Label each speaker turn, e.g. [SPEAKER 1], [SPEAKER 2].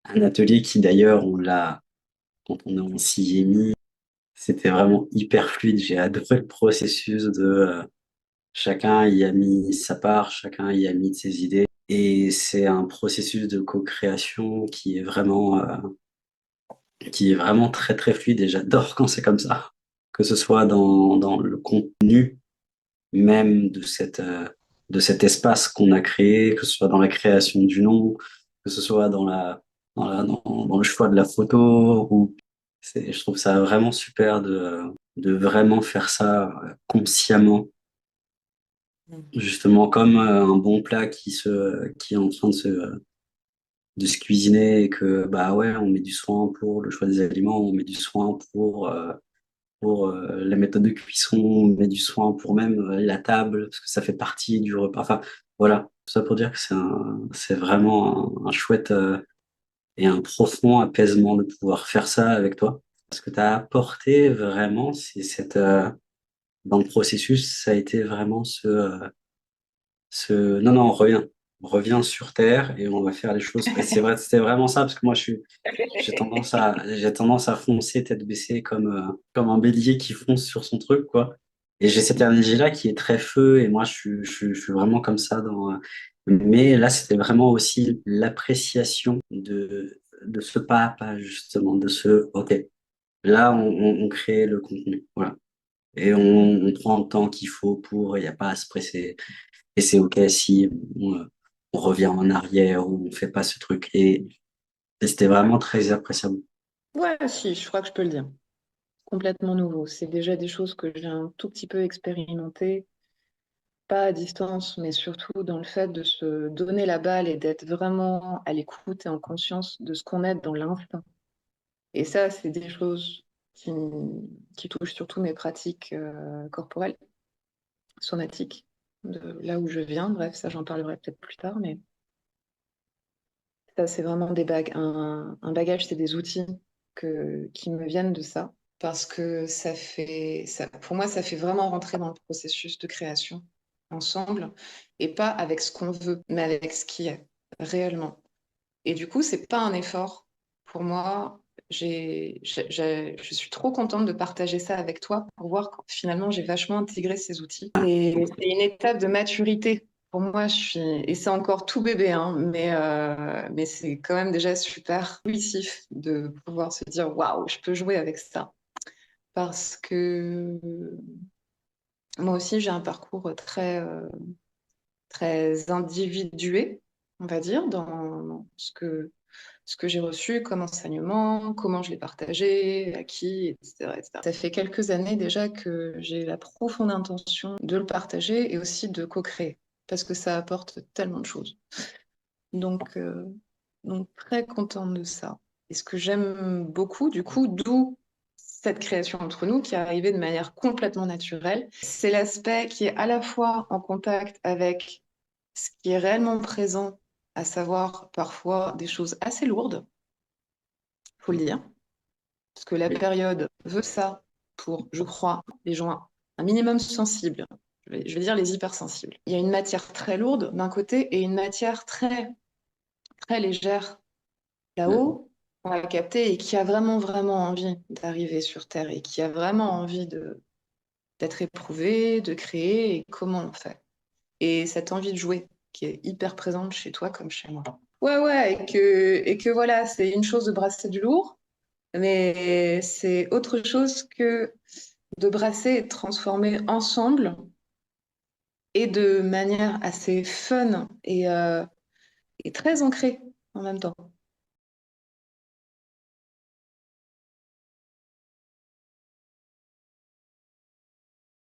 [SPEAKER 1] un atelier qui d'ailleurs, quand on s'y est mis, c'était vraiment hyper fluide. J'ai adoré le processus chacun y a mis sa part, chacun y a mis de ses idées. Et c'est un processus de co-création qui est vraiment très très fluide et j'adore quand c'est comme ça. Que ce soit dans le contenu même de cet espace qu'on a créé, que ce soit dans la création du nom, que ce soit dans le choix de la photo, je trouve ça vraiment super de vraiment faire ça consciemment, justement comme un bon plat qui est en train de se cuisiner et que, bah ouais, on met du soin pour le choix des aliments, on met du soin pour la méthode de cuisson, on met du soin pour même la table, parce que ça fait partie du repas. Enfin, voilà, tout ça pour dire que c'est vraiment un chouette et un profond apaisement de pouvoir faire ça avec toi. Ce que tu as apporté vraiment, dans le processus, ça a été vraiment non, non, on revient sur Terre et on va faire les choses. Et c'est vrai, c'était vraiment ça, parce que moi, j'ai tendance à foncer tête baissée comme un bélier qui fonce sur son truc, quoi. Et j'ai cette énergie-là qui est très feu et moi, je suis vraiment comme ça mais là, c'était vraiment aussi l'appréciation de ce pas à pas, justement, OK, là, on crée le contenu, voilà. Et on prend le temps qu'il faut il n'y a pas à se presser. Et c'est OK si on revient en arrière ou on fait pas ce truc. Et c'était vraiment très appréciable.
[SPEAKER 2] Ouais, si, je crois que je peux le dire. Complètement nouveau. C'est déjà des choses que j'ai un tout petit peu expérimentées, pas à distance, mais surtout dans le fait de se donner la balle et d'être vraiment à l'écoute et en conscience de ce qu'on est dans l'instant. Et ça, c'est des choses qui touchent surtout mes pratiques corporelles, somatiques, de là où je viens. Bref, ça, j'en parlerai peut-être plus tard, mais ça, c'est vraiment un bagage, c'est des outils qui me viennent de ça. Parce que pour moi, ça fait vraiment rentrer dans le processus de création ensemble, et pas avec ce qu'on veut, mais avec ce qui est réellement. Et du coup, c'est pas un effort. Pour moi, je suis trop contente de partager ça avec toi pour voir que finalement, j'ai vachement intégré ces outils. C'est une étape de maturité. Pour moi, et c'est encore tout bébé, hein, mais c'est quand même déjà super jouissif de pouvoir se dire, waouh, je peux jouer avec ça. Parce que moi aussi, j'ai un parcours très individué, on va dire, dans ce que j'ai reçu comme enseignement, comment je l'ai partagé, à qui, etc., etc. Ça fait quelques années déjà que j'ai la profonde intention de le partager et aussi de co-créer, parce que ça apporte tellement de choses. Donc, euh, donc très contente de ça. Et ce que j'aime beaucoup, du coup, d'où cette création entre nous qui est arrivée de manière complètement naturelle, c'est l'aspect qui est à la fois en contact avec ce qui est réellement présent, à savoir parfois des choses assez lourdes, faut le dire, parce que la
[SPEAKER 1] Oui.
[SPEAKER 2] période veut ça pour, je crois, les gens un minimum sensibles. Je vais dire les hypersensibles. Il y a une matière très lourde d'un côté et une matière très légère
[SPEAKER 1] Mm.
[SPEAKER 2] là-haut, on va capter et qui a vraiment, vraiment envie d'arriver sur Terre et qui a vraiment envie d'être éprouvé, de créer et comment on fait. Et cette envie de jouer qui est hyper présente chez toi comme chez moi. Ouais, ouais, et que voilà, c'est une chose de brasser du lourd, mais c'est autre chose que de brasser et de transformer ensemble et de manière assez fun et très ancrée en même temps.